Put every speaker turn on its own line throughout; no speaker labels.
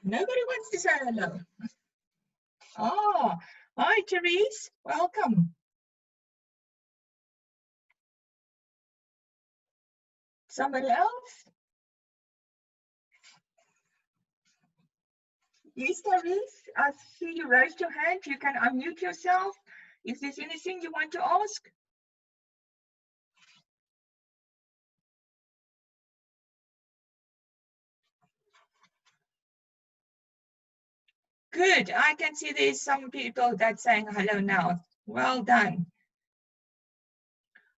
Nobody wants to say hello. Oh, hi, Therese. Welcome. Somebody else? Yes, Therese. I see you raised your hand. You can unmute yourself. If there's anything you want to ask. Good. I can see there's some people that's saying hello now. Well done.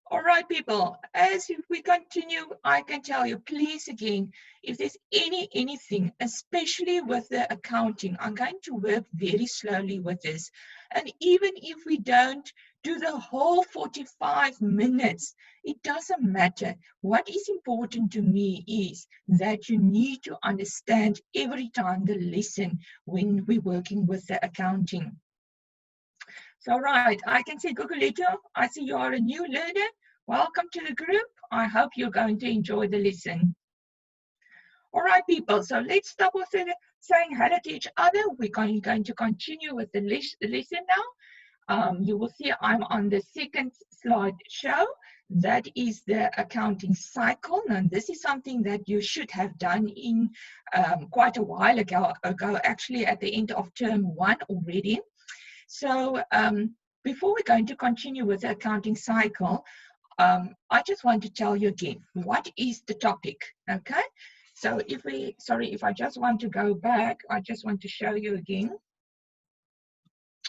All right, people, as we continue, I can tell you, please, again, if there's anything, especially with the accounting, I'm going to work very slowly with this. And even if we don't do the whole 45 minutes, it doesn't matter. What is important to me is that you need to understand every time the lesson when we're working with the accounting. So, right, I can see Guguleto. I see you are a new learner. Welcome to the group. I hope you're going to enjoy the lesson. All right, people. So let's stop with saying hello to each other. We're going to continue with the lesson now. You will see I'm on the second slide show. That is the accounting cycle. Now, this is something that you should have done in quite a while ago, actually at the end of term 1 already. So before we're going to continue with the accounting cycle, I just want to tell you again, what is the topic, okay? So if I just want to go back, I just want to show you again.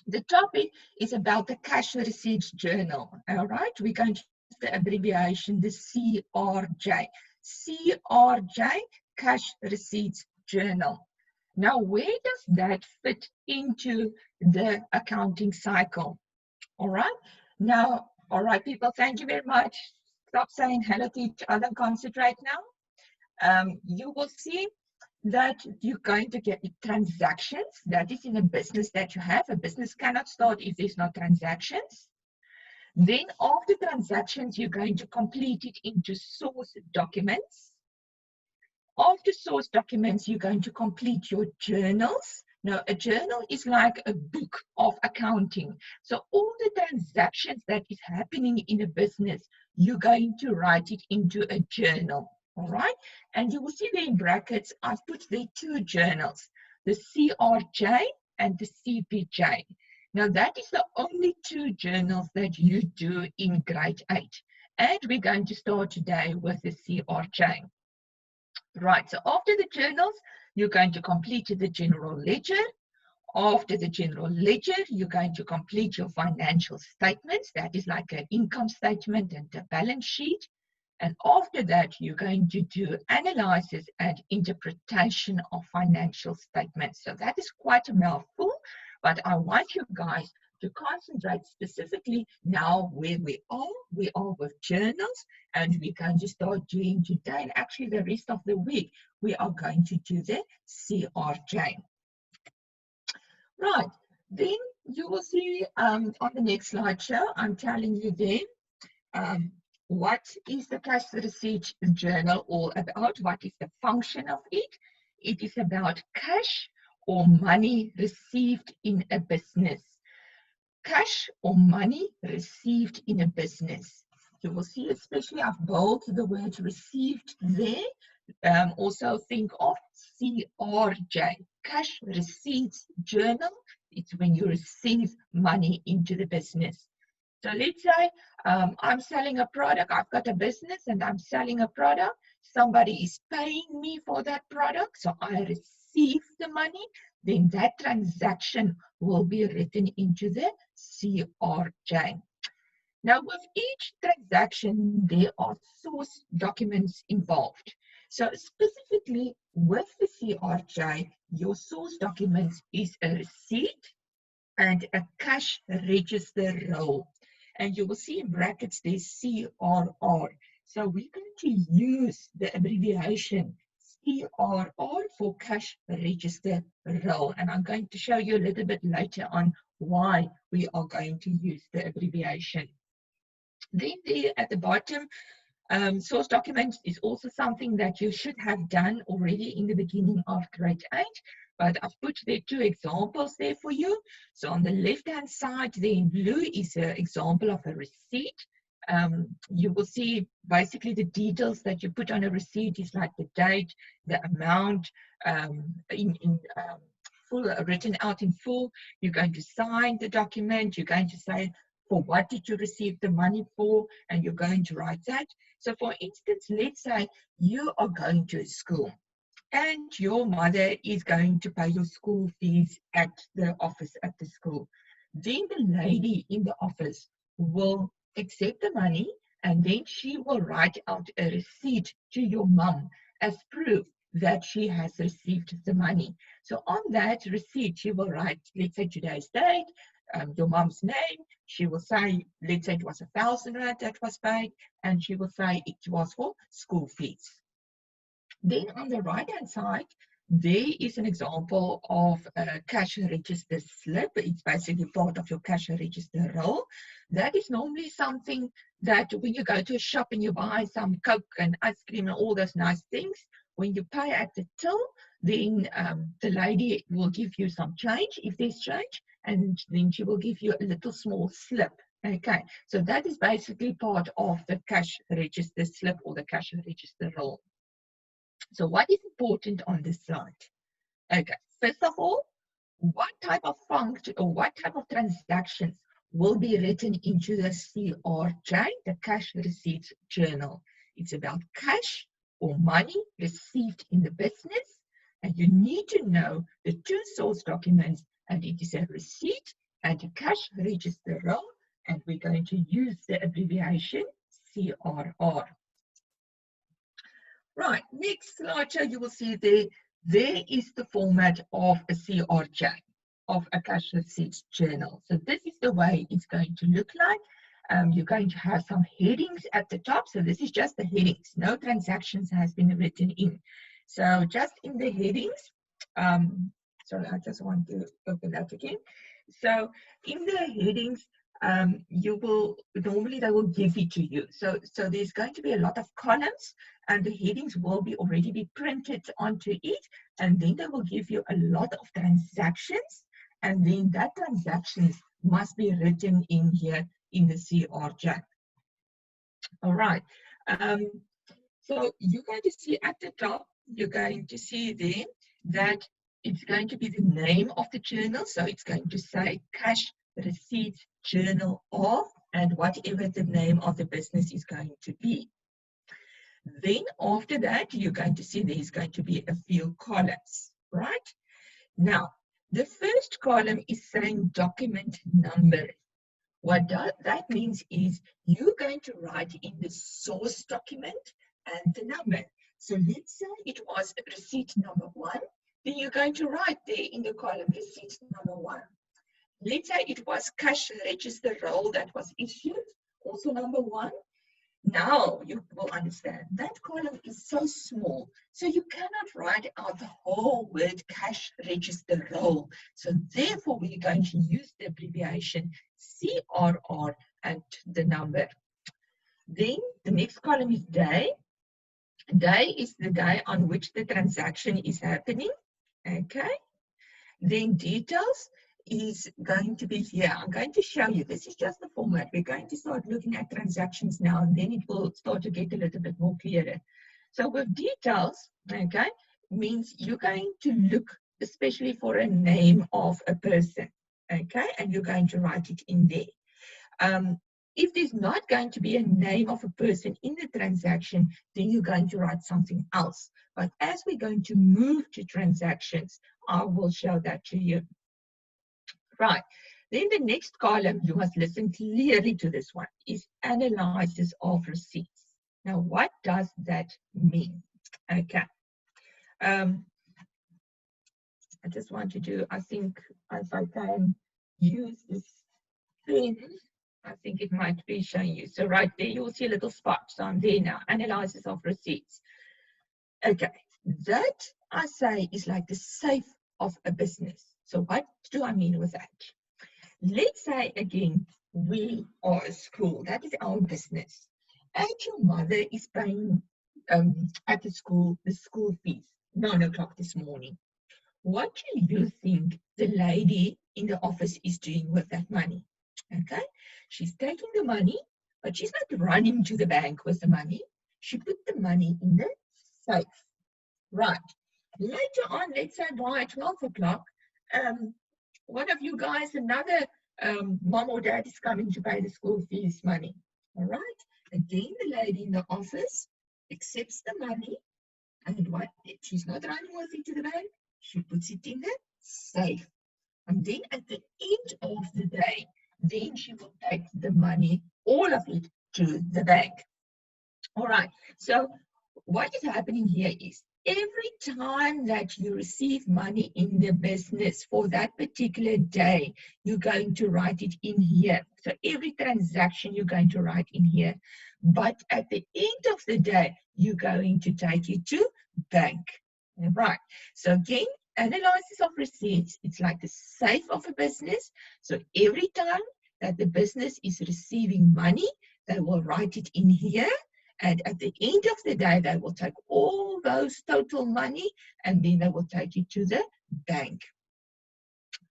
The topic is about the cash receipts journal, all right? We're going to use the abbreviation, the CRJ. CRJ, cash receipts journal. Now, where does that fit into the accounting cycle? All right. Now, all right, people, thank you very much. Stop saying hello to each other and concentrate now. You will see that you're going to get transactions. That is in a business that you have. A business cannot start if there's no transactions. Then after transactions, you're going to complete it into source documents. After source documents, you're going to complete your journals. Now, a journal is like a book of accounting. So all the transactions that is happening in a business, you're going to write it into a journal, all right? And you will see there in brackets, I've put there 2 journals, the CRJ and the CPJ. Now, that is the only 2 journals that you do in grade 8. And we're going to start today with the CRJ. Right, so after the journals, you're going to complete the general ledger. After the general ledger, you're going to complete your financial statements. That is like an income statement and a balance sheet. And after that, you're going to do analysis and interpretation of financial statements. So that is quite a mouthful, but I want you guys to concentrate specifically now where we are. We are with journals, and we're going to start doing today, and actually the rest of the week, we are going to do the CRJ. Right, then you will see on the next slideshow, I'm telling you then, what is the cash receipt journal all about? What is the function of it? It is about cash or money received in a business. Cash or money received in a business. You will see, especially I've bolded the word received there. Also think of CRJ, cash receipts journal. It's when you receive money into the business. So let's say I'm selling a product. I've got a business and I'm selling a product. Somebody is paying me for that product. So I receive the money. Then that transaction will be written into the CRJ. Now, with each transaction, there are source documents involved. So specifically with the CRJ, your source documents is a receipt and a cash register roll. And you will see in brackets there's CRR. So we're going to use the abbreviation CRR for cash register roll. And I'm going to show you a little bit later on why we are going to use the abbreviation. Then there at the bottom, Source documents is also something that you should have done already in the beginning of grade 8, but I've put there 2 examples there for you. So on the left-hand side there in blue is an example of a receipt. You will see basically the details that you put on a receipt is like the date, the amount, full, written out in full. You're going to sign the document. You're going to say for what did you receive the money for, and you're going to write that. So for instance, let's say you are going to a school and your mother is going to pay your school fees at the office at the school. Then the lady in the office will accept the money, and then she will write out a receipt to your mum as proof that she has received the money. So on that receipt, she will write, let's say today's date, your mum's name. She will say, let's say it was 1,000 rand that was paid, and she will say it was for school fees. Then on the right-hand side, there is an example of a cash register slip. It's basically part of your cash register roll. That is normally something that when you go to a shop and you buy some Coke and ice cream and all those nice things, when you pay at the till, then the lady will give you some change, if there's change, and then she will give you a little small slip. Okay, so that is basically part of the cash register slip or the cash register roll. So what is important on this slide? Okay, first of all, what type of function or what type of transactions will be written into the CRJ, the cash receipts journal? It's about cash or money received in the business, and you need to know the 2 source documents, and it is a receipt and a cash register roll, and we're going to use the abbreviation CRR. Right, next slide, you will see there is the format of a CRJ, of a cash receipts journal. So this is the way it's going to look like. You're going to have some headings at the top. So this is just the headings. No transactions has been written in. So just in the headings, sorry, I just want to open that again. So in the headings, normally they will give it to you. So there's going to be a lot of columns, and the headings will already be printed onto it, and then they will give you a lot of transactions, and then that transactions must be written in here in the CRJ. All right. So you're going to see at the top, you're going to see there that it's going to be the name of the journal. So it's going to say cash receipts journal of, and whatever the name of the business is going to be. Then after that, you're going to see there's going to be a few columns, right? Now, the first column is saying document number. What that means is you're going to write in the source document and the number. So let's say it was receipt number 1, then you're going to write there in the column receipt number 1. Let's say it was cash register roll that was issued, also number 1. Now you will understand that column is so small, so you cannot write out the whole word cash register roll. So therefore, we're going to use the abbreviation CRR and the number. Then the next column is day. Day is the day on which the transaction is happening. Okay. Then details is going to be here. I'm going to show you. This is just the format. We're going to start looking at transactions now, and then it will start to get a little bit more clearer. So with details, okay, means you're going to look especially for a name of a person, okay, and you're going to write it in there. If there's not going to be a name of a person in the transaction, then you're going to write something else. But as we're going to move to transactions, I will show that to you. Right. Then the next column, you must listen clearly to this one, is analysis of receipts. Now, what does that mean? Okay. I just want to do, I think if I can use this pen, I think it might be showing you. So right there, you'll see a little spot. So I'm there now, analysis of receipts. Okay, that I say is like the safe of a business. So what do I mean with that? Let's say again, we are a school, that is our business. and your mother is paying at the school fees, 9 o'clock this morning. What do you think the lady in the office is doing with that money? Okay, she's taking the money, but she's not running to the bank with the money. She put the money in the safe. Right. Later on, let's say by 12 o'clock, one of you guys, another mom or dad is coming to pay the school fees money. All right. Again, the lady in the office accepts the money, and what? She's not running with it to the bank. She puts it in the safe. And then at the end of the day, then she will take the money, all of it, to the bank. All right. So what is happening here is every time that you receive money in the business for that particular day, you're going to write it in here. So every transaction you're going to write in here. But at the end of the day, you're going to take it to bank. All right. So again, analysis of receipts, it's like the safe of a business. So every time that the business is receiving money, they will write it in here. And at the end of the day, they will take all those total money and then they will take it to the bank.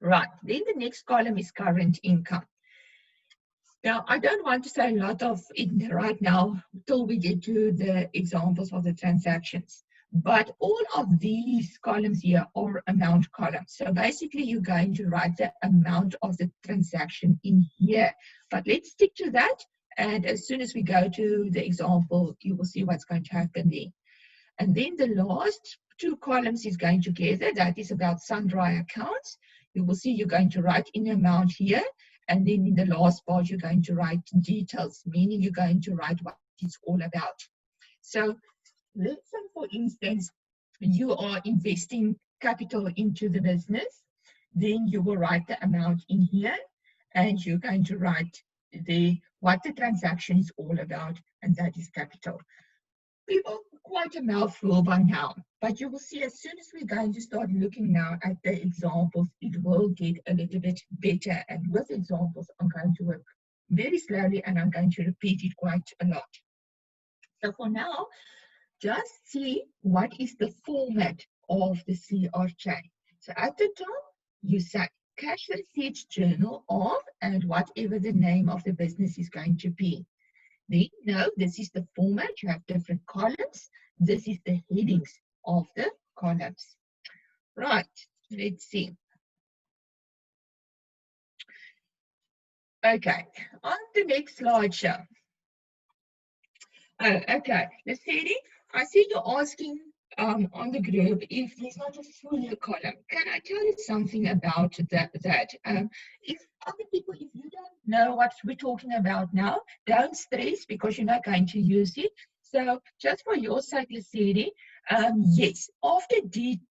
Right, then the next column is current income. Now, I don't want to say a lot of it right now till we get to the examples of the transactions. But all of these columns here are amount columns. So basically, you're going to write the amount of the transaction in here. But let's stick to that. And as soon as we go to the example, you will see what's going to happen there. And then the last two columns is going together. That is about sundry accounts. You will see you're going to write in amount here. And then in the last part, you're going to write details, meaning you're going to write what it's all about. So let's say, for instance, you are investing capital into the business. Then you will write the amount in here. And you're going to write what the transaction is all about, and that is capital. People, quite a mouthful by now, but you will see as soon as we're going to start looking now at the examples, it will get a little bit better. And with examples, I'm going to work very slowly and I'm going to repeat it quite a lot. So for now, just see what is the format of the CR chain. So at the top, you say cash receipts journal of and whatever the name of the business is going to be. Then, no, this is the format. You have different columns. This is the headings of the columns. Right, let's see. Okay, on the next slideshow. Oh, okay. Lesedi, I see you're asking on the group if there's not a fuller column. Can I tell you something about that? If other people, if you don't know what we're talking about now, don't stress because you're not going to use it. So just for your sake, Lesedi, yes, after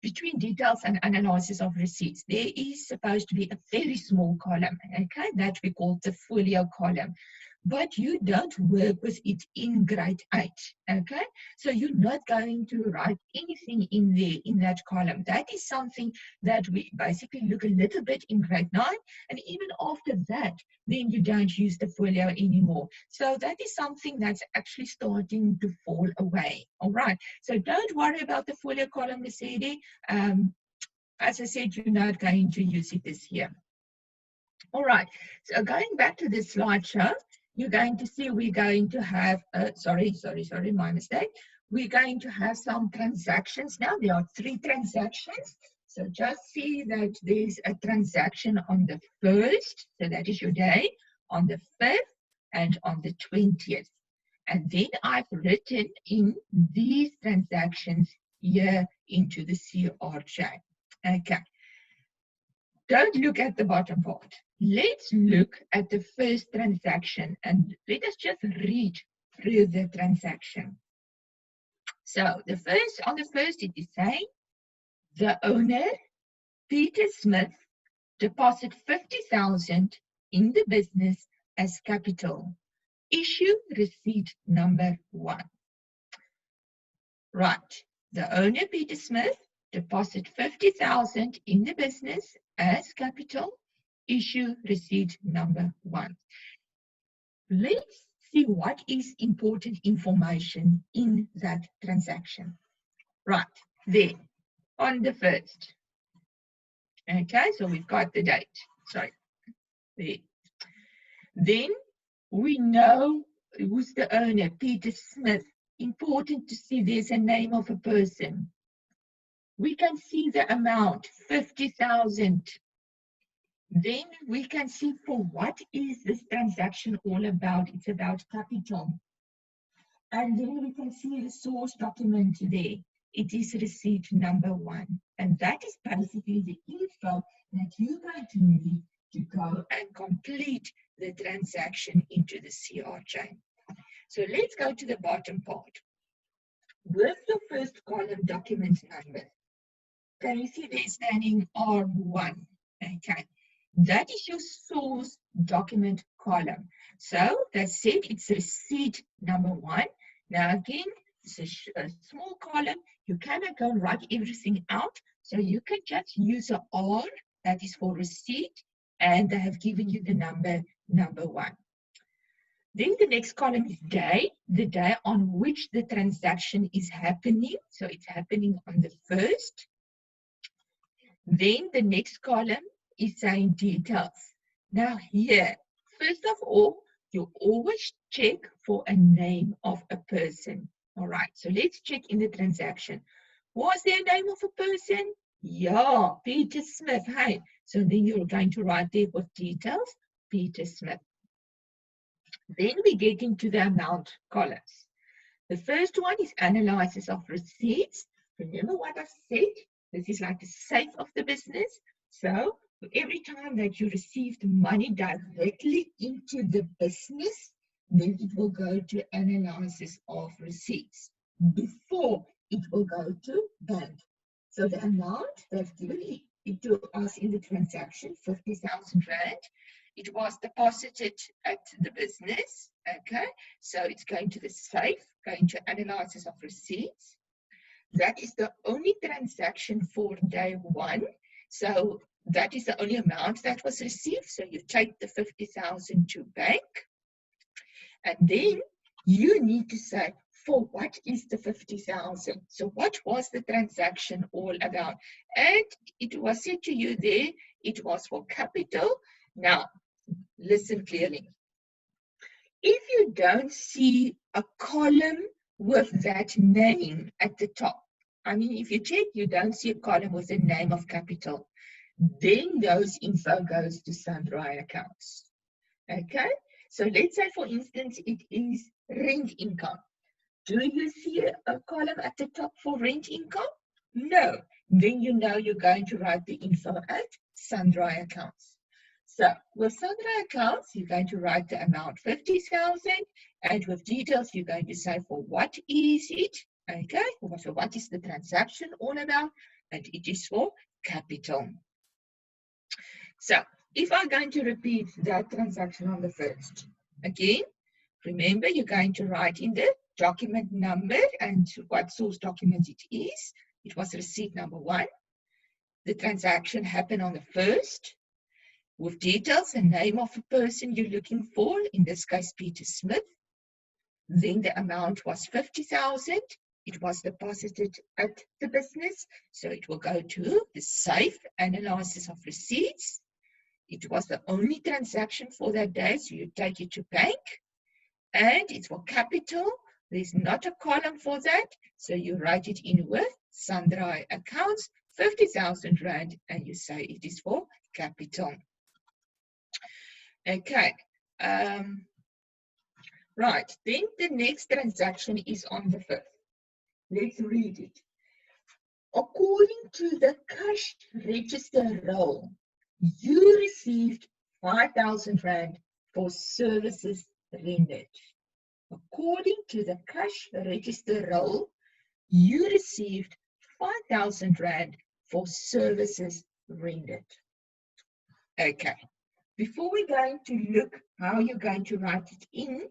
between details and analysis of receipts, there is supposed to be a very small column, okay, that we call the folio column. But you don't work with it in grade 8, okay? So you're not going to write anything in there, in that column. That is something that we basically look a little bit in grade 9, and even after that, then you don't use the folio anymore. So that is something that's actually starting to fall away, all right? So don't worry about the folio column, Lesedi. As I said, you're not going to use it this year. All right, so going back to this slideshow, you're going to see we're going to have, sorry, my mistake. We're going to have some transactions now. There are 3 transactions. So just see that there's a transaction on the 1st, so that is your day, on the 5th, and on the 20th. And then I've written in these transactions here into the CR chain. Okay. Don't look at the bottom part. Let's look at the first transaction and let us just read through the transaction. So on the first it is saying the owner, Peter Smith, deposit 50,000 in the business as capital. Issue receipt number 1. Right. The owner, Peter Smith, deposit 50,000 in the business as capital. Issue receipt number 1. Let's see what is important information in that transaction. Right, there, on the 1st. Okay, so we've got the date. Sorry, there. Then we know who's the owner, Peter Smith. Important to see there's a name of a person. We can see the amount, 50,000. Then we can see for what is this transaction all about. It's about capital. And then we can see the source document there. It is receipt number 1. And that is basically the info that you're going to need to go and complete the transaction into the CR chain. So let's go to the bottom part. With the first column document number, can you see there standing R1? Okay, that is your source document column. So that's it, it's receipt number 1. Now again, it's a small column. You cannot go and write everything out. So you can just use a R, that is for receipt, and they have given you the number 1. Then the next column is day, the day on which the transaction is happening. So it's happening on the 1st. Then the next column is saying details. Now here, first of all, you always check for a name of a person. All right, so let's check in the transaction. Was there a name of a person? Yeah, Peter Smith. Hey, so then you're going to write there with details, Peter Smith. Then we get into the amount columns. The first one is analysis of receipts. Remember what I said? This is like the safe of the business. So every time that you received money directly into the business, then it will go to analysis of receipts before it will go to bank. So the amount they've given it to us in the transaction, 50,000 Rand, it was deposited at the business. Okay, so it's going to the safe, going to analysis of receipts. That is the only transaction for day 1. So that is the only amount that was received. So you take the 50,000 to bank. And then you need to say, for what is the 50,000? So what was the transaction all about? And it was said to you there, it was for capital. Now, listen clearly. If you don't see a column with that name at the top, I mean, if you check, you don't see a column with the name of capital, then those info goes to sundry accounts. Okay, so let's say, for instance, it is rent income. Do you see a column at the top for rent income? No. Then you know you're going to write the info at sundry accounts. So with sundry accounts, you're going to write the amount 50,000, and with details, you're going to say for what is it? Okay, so what is the transaction all about? And it is for capital. So if I'm going to repeat that transaction on the 1st, again, remember you're going to write in the document number and what source document it is. It was receipt number 1. The transaction happened on the 1st. With details, the name of the person you're looking for, in this case, Peter Smith. Then the amount was 50,000. It was deposited at the business, so it will go to the safe, analysis of receipts. It was the only transaction for that day, so you take it to bank. And it's for capital. There's not a column for that, so you write it in with sundry accounts, 50,000 Rand, and you say it is for capital. Okay, right, then the next transaction is on the 5th. Let's read it. According to the cash register roll, you received 5,000 Rand for services rendered. According to the cash register roll, you received 5,000 Rand for services rendered. Okay. Before we're going to look how you're going to write it in,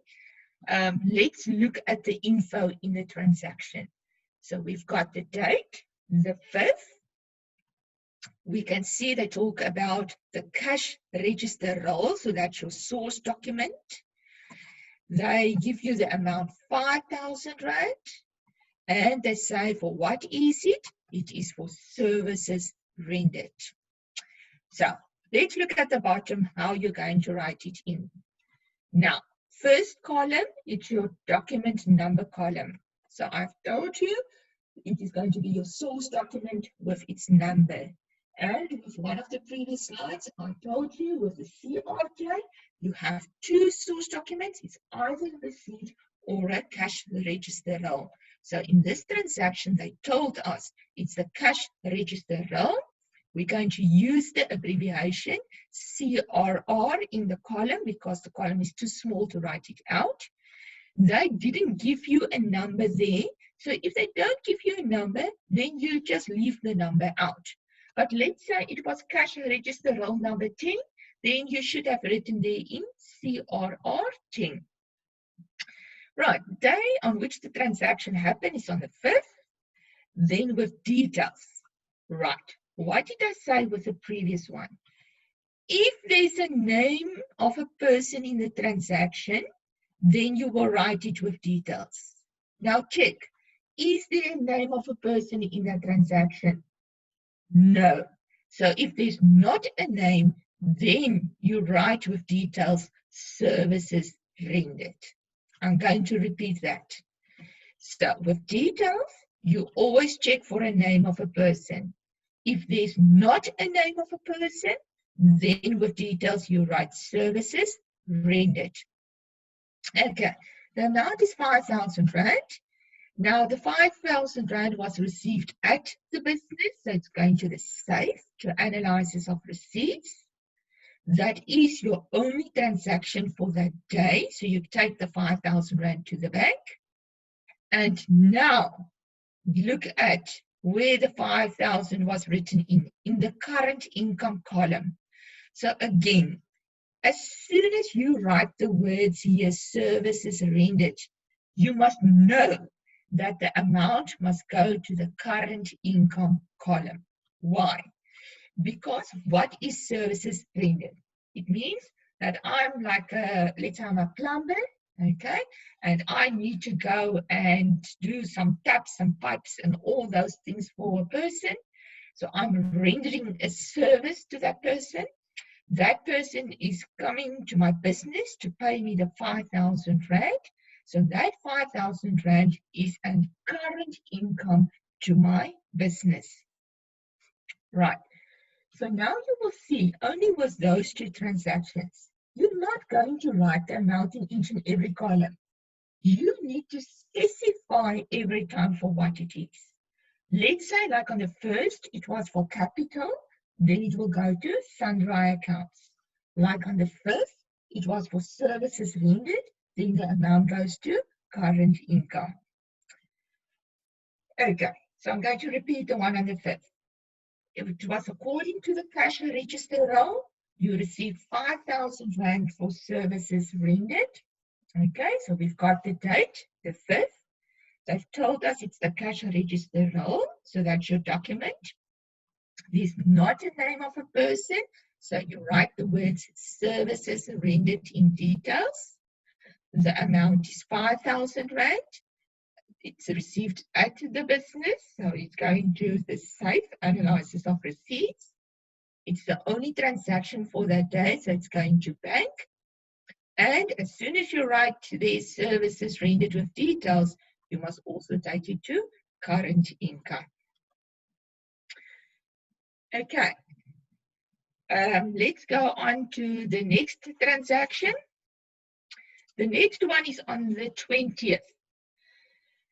let's look at the info in the transaction. So we've got the date, the 5th. We can see they talk about the cash register roll, so that's your source document. They give you the amount 5,000 rand, and they say, for what is it? It is for services rendered. So let's look at the bottom, how you're going to write it in. Now, first column, it's your document number column. So I've told you it is going to be your source document with its number. And with one of the previous slides, I told you with the CRJ, you have two source documents. It's either a receipt or a cash register roll. So in this transaction, they told us it's the cash register roll. We're going to use the abbreviation CRR in the column because the column is too small to write it out. They didn't give you a number there. So if they don't give you a number, then you just leave the number out. But let's say it was cash register roll number 10, then you should have written there in CRR 10. Right, day on which the transaction happened is on the 5th, then with details. Right, what did I say with the previous one? If there's a name of a person in the transaction, then you will write it with details. Now check, is there a name of a person in that transaction? No. So if there's not a name, then you write with details, services rendered. I'm going to repeat that. So with details, you always check for a name of a person. If there's not a name of a person, then with details, you write services rendered. Okay, the amount is 5,000 rand. Now, the 5,000 rand was received at the business, so it's going to the safe to analysis of receipts. That is your only transaction for that day, so you take the 5,000 rand to the bank. And now, look at where the 5,000 was written in the current income column. So again, as soon as you write the words here, services rendered, you must know that the amount must go to the current income column. Why? Because what is services rendered? It means that I'm like, let's say I'm a plumber, okay? And I need to go and do some taps and pipes and all those things for a person. So I'm rendering a service to that person. That person is coming to my business to pay me the 5,000 rand. So that 5,000 rand is a current income to my business. Right. So now you will see only with those two transactions, you're not going to write the amount in each and every column. You need to specify every time for what it is. Let's say like on the first, it was for capital, then it will go to sundry accounts. Like on the 5th, it was for services rendered, then the amount goes to current income. Okay, so I'm going to repeat the one on the 5th. If it was according to the cash register roll, you received 5,000 rand for services rendered. Okay, so we've got the date, the 5th. They've told us it's the cash register roll, so that's your document. There's not a name of a person, so you write the words services rendered in details. The amount is 5,000 rand. It's received at the business, so it's going to the safe analysis of receipts. It's the only transaction for that day, so it's going to bank. And as soon as you write the services rendered with details, you must also take it to current income. Okay, let's go on to the next transaction. The next one is on the 20th.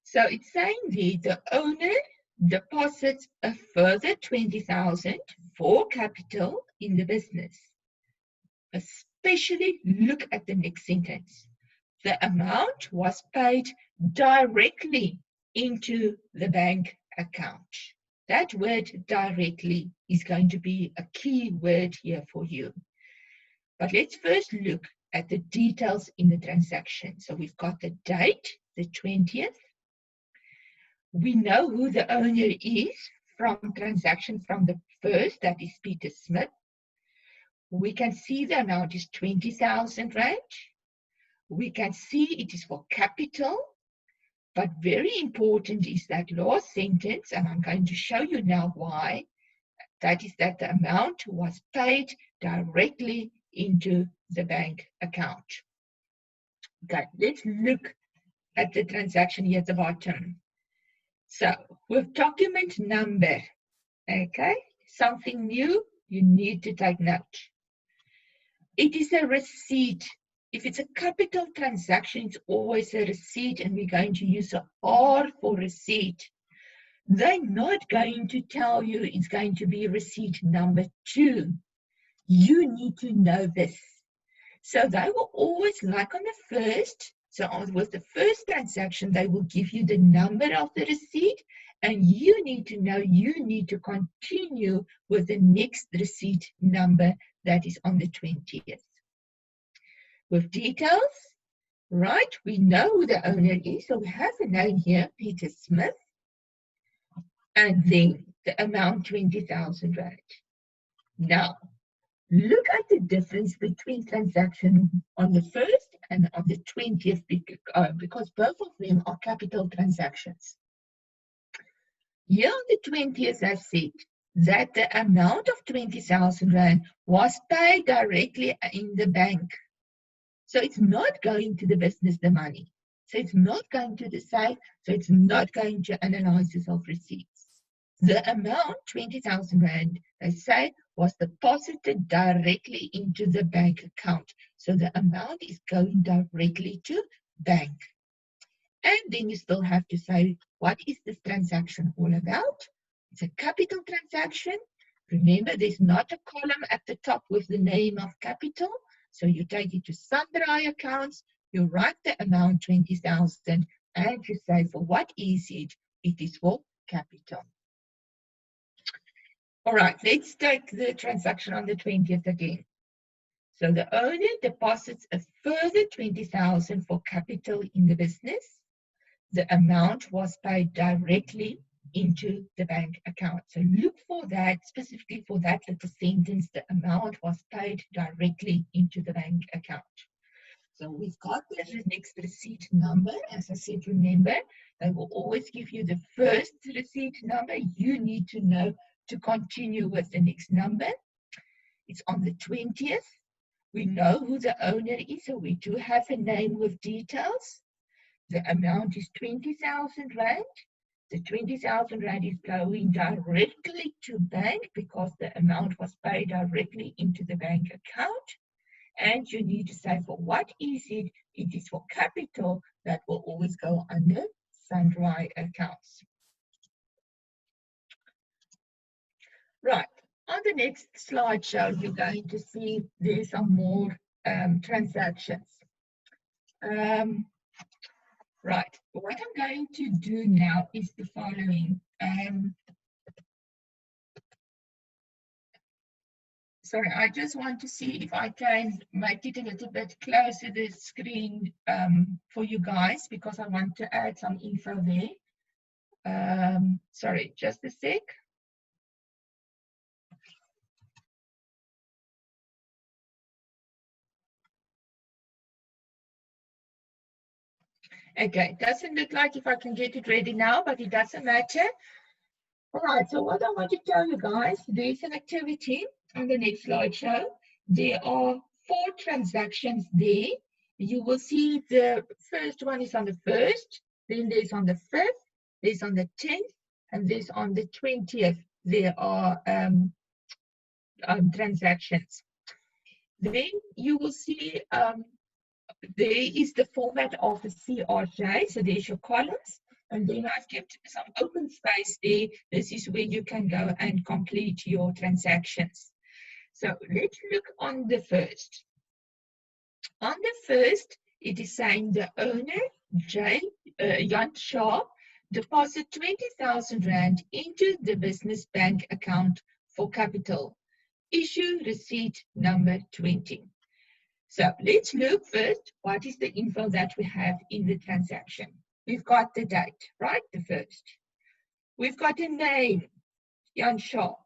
So it's saying there the owner deposits a further 20,000 for capital in the business. Especially look at the next sentence. The amount was paid directly into the bank account. That word directly is going to be a key word here for you. But let's first look at the details in the transaction. So we've got the date, the 20th. We know who the owner is from transaction from the 1st, that is Peter Smith. We can see the amount is 20,000 rand. we can see it is for capital, but very important is that last sentence, and I'm going to show you now why. That is that the amount was paid directly into the bank account. Okay, let's look at the transaction here at the bottom. So with document number, okay, something new, you need to take note. It is a receipt. If it's a capital transaction, it's always a receipt, and we're going to use a R for receipt. They're not going to tell you it's going to be receipt number 2. You need to know this. So they will always, like on the first, so with the first transaction, they will give you the number of the receipt, and you need to know, you need to continue with the next receipt number that is on the 20th. With details, right, we know who the owner is, so we have a name here, Peter Smith, and then the amount 20,000 rand. Now, look at the difference between transaction on the 1st and on the 20th, because both of them are capital transactions. Here on the 20th, I said that the amount of 20,000 rand was paid directly in the bank. So it's not going to the business, the money. So it's not going to the safe. So it's not going to analysis of receipts. The amount, 20,000 rand, they say, was deposited directly into the bank account. So the amount is going directly to bank. And then you still have to say, what is this transaction all about? It's a capital transaction. Remember, there's not a column at the top with the name of capital. So you take it to sundry accounts, you write the amount 20,000, and you say, for what is it? It is for capital. All right, let's take the transaction on the 20th again. So the owner deposits a further 20,000 for capital in the business. The amount was paid directly into the bank account. So look for that, specifically for that little sentence, the amount was paid directly into the bank account. So we've got the next receipt number. As I said, remember, they will always give you the first receipt number. You need to know to continue with the next number. It's on the 20th. We know who the owner is, so we do have a name with details. The amount is 20,000 rand. The 20,000 rand is going directly to bank because the amount was paid directly into the bank account. And you need to say, for what is it? It is for capital. That will always go under sundry accounts. Right. On the next slideshow, you're going to see there's some more transactions. Right, what I'm going to do now is the following. Sorry, I just want to see if I can make it a little bit closer to the screen for you guys, because I want to add some info there. Sorry, just a sec. Okay, doesn't look like if I can get it ready now, but it doesn't matter. All right, so what I want to tell you guys, there's an activity on the next slideshow. There are 4 transactions there. You will see the first one is on the 1st, then there's on the 5th, there's on the 10th, and there's on the 20th. There are transactions. Then you will see there is the format of the CRJ, so there's your columns, and then I've kept some open space there. This is where you can go and complete your transactions. So let's look on the 1st. On the 1st, it is saying the owner, Jan Sharp, deposit 20,000 rand into the business bank account for capital. Issue receipt number 20. So let's look first, what is the info that we have in the transaction? We've got the date, right? The 1st. We've got a name, Jan Sharp.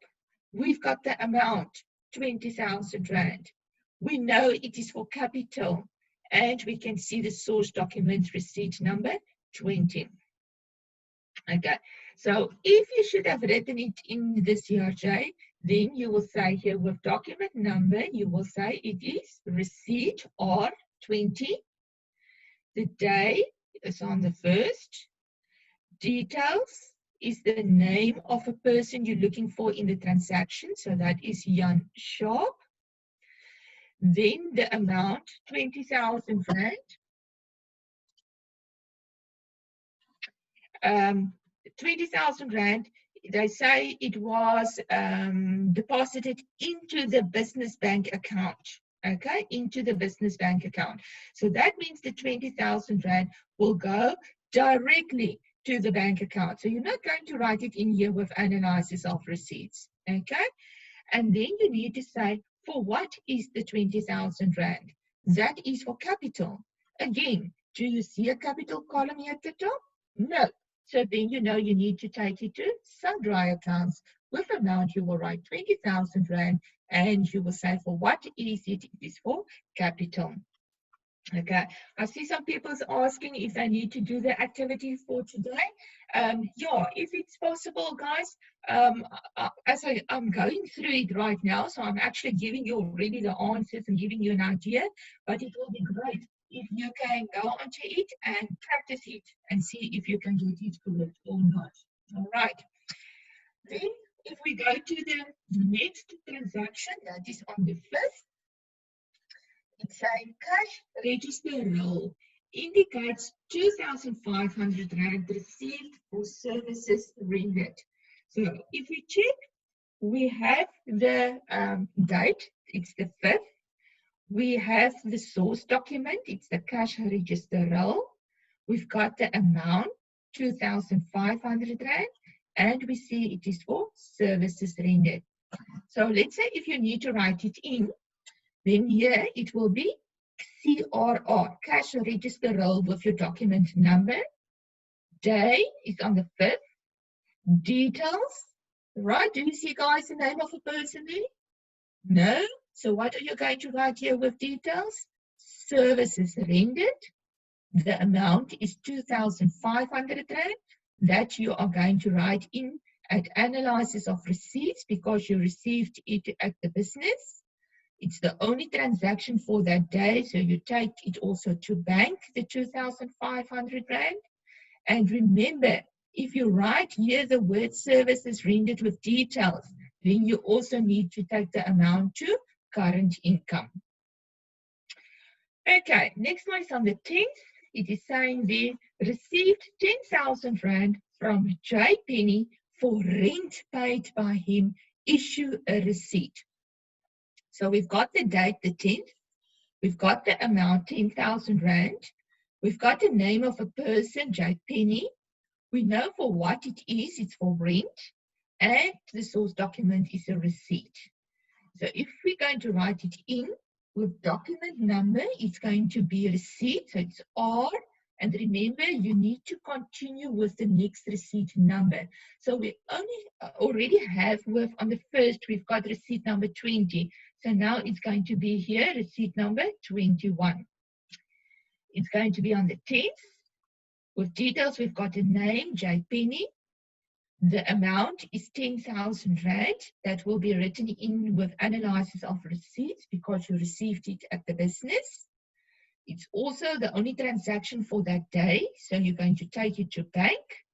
We've got the amount, 20,000 rand. We know it is for capital. and we can see the source document receipt number 20. Okay, so if you should have written it in the CRJ, then you will say here with document number, you will say it is receipt R20. The day is on the 1st. Details is the name of a person you're looking for in the transaction. So that is Jan Sharp. Then the amount, 20,000 Rand. 20,000 Rand, they say it was deposited into the business bank account. Okay, into the business bank account. So that means the 20,000 Rand will go directly to the bank account. So you're not going to write it in here with analysis of receipts. Okay, and then you need to say, for what is the 20,000 Rand? That is for capital. Again, do you see a capital column here at the top? No. So then you know you need to take it to sundry accounts. With amount, you will write 20,000 Rand and you will say for what is it? It is for capital. Okay, I see some people's asking if they need to do the activity for today. Yeah, if it's possible, guys, as I'm going through it right now, so I'm actually giving you already the answers and giving you an idea, but it will be great if you can go onto it and practice it and see if you can get it correct or not. All right. Then, if we go to the next transaction, that is on the 5th, it's saying cash register roll indicates 2,500 Rand received for services rendered. So if we check, we have the date, it's the 5th. We have the source document, it's the cash register roll. We've got the amount, 2,500 Rand, and we see it is for services rendered. So let's say if you need to write it in, then here it will be CRR, cash register roll with your document number. Day is on the 5th. Details, right? Do you see, guys, the name of a person there? No? So what are you going to write here with details? Services rendered. The amount is 2,500 Rand. That you are going to write in at analysis of receipts because you received it at the business. It's the only transaction for that day, so you take it also to bank, the 2,500 Rand. And remember, if you write here the word services rendered with details, then you also need to take the amount to current income. Okay, next one is on the 10th. It is saying they received 10,000 Rand from J. Penny for rent paid by him, issue a receipt. So we've got the date, the 10th. We've got the amount, 10,000 Rand. We've got the name of a person, J. Penny. We know for what it is, it's for rent. And the source document is a receipt. So if we're going to write it in with document number, it's going to be receipt. So it's R. And remember, you need to continue with the next receipt number. So we already have with, on the 1st, we've got receipt number 20. So now it's going to be here, receipt number 21. It's going to be on the 10th. With details, we've got a name, J. Penny. The amount is 10,000 Rand. That will be written in with analysis of receipts because you received it at the business. It's also the only transaction for that day. So you're going to take it to bank.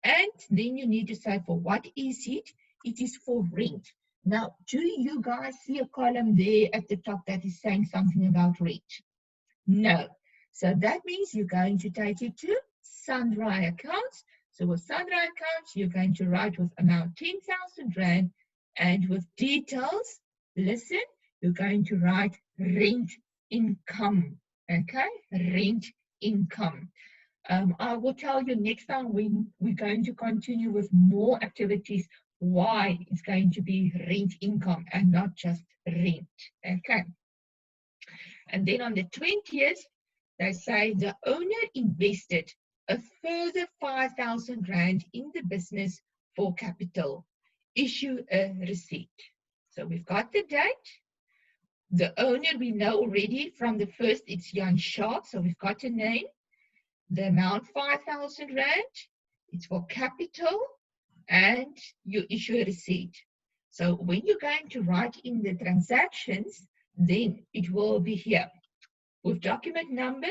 And then you need to say for what is it? It is for rent. Now, do you guys see a column there at the top that is saying something about rent? No. So that means you're going to take it to sundry accounts. So with sundry accounts, you're going to write with amount 10,000 Rand, and with details, listen, you're going to write rent income. Okay, rent income. I will tell you next time when we're going to continue with more activities why it's going to be rent income and not just rent. Okay. And then on the 20th, they say the owner invested a further 5,000 Rand in the business for capital. Issue a receipt. So we've got the date. The owner we know already from the first, it's Jan Sharp, so we've got a name. The amount 5,000 Rand, it's for capital, and you issue a receipt. So when you're going to write in the transactions, then it will be here with document number,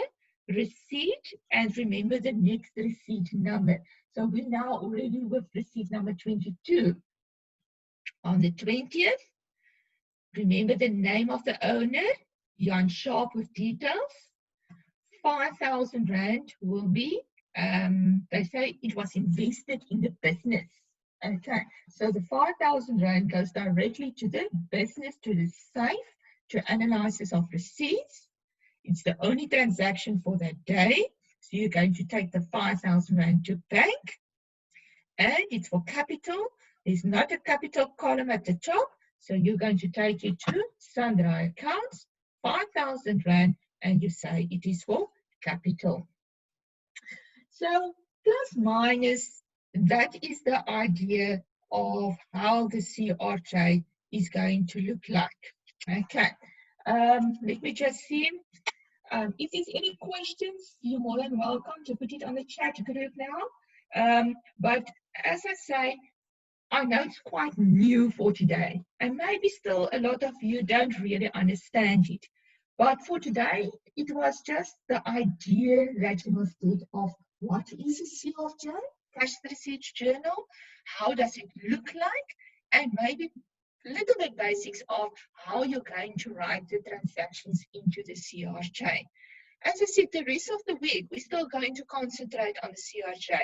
receipt, and remember the next receipt number. So we're now already with receipt number 22. On the 20th, remember the name of the owner, Jan Sharp with details. 5,000 Rand will be, they say it was invested in the business. Okay, so the 5,000 Rand goes directly to the business, to the safe, to analysis of receipts. It's the only transaction for that day. So you're going to take the 5,000 Rand to bank, and it's for capital. There's not a capital column at the top, so you're going to take it to sundry accounts, 5,000 Rand, and you say it is for capital. So plus minus, that is the idea of how the CRJ is going to look like. Okay, let me just see. If there's any questions, you're more than welcome to put it on the chat group now. But as I say, I know it's quite new for today, and maybe still a lot of you don't really understand it. But for today, it was just the idea that you must get of what is a CRJ, cash receipts journal, how does it look like, and maybe little bit basics of how you're going to write the transactions into the CRJ. As I said, the rest of the week, we're still going to concentrate on the CRJ.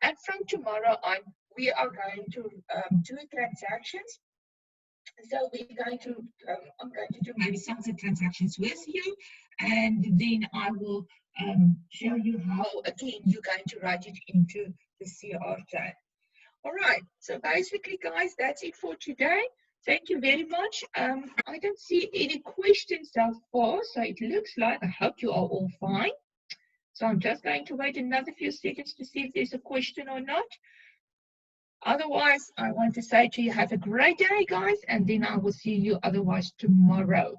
And from tomorrow on, we are going to do transactions. So we're going to, I'm going to do maybe some of the transactions with you, and then I will show you how, again, you're going to write it into the CRJ. All right, so basically, guys, that's it for today. Thank you very much. I don't see any questions so far, so it looks like, I hope you are all fine. So I'm just going to wait another few seconds to see if there's a question or not. Otherwise, I want to say to you, have a great day, guys, and then I will see you otherwise tomorrow.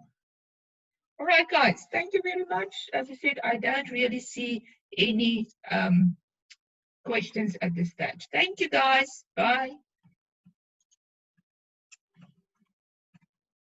All right, guys, thank you very much. As I said, I don't really see any questions at this stage. Thank you, guys. Bye.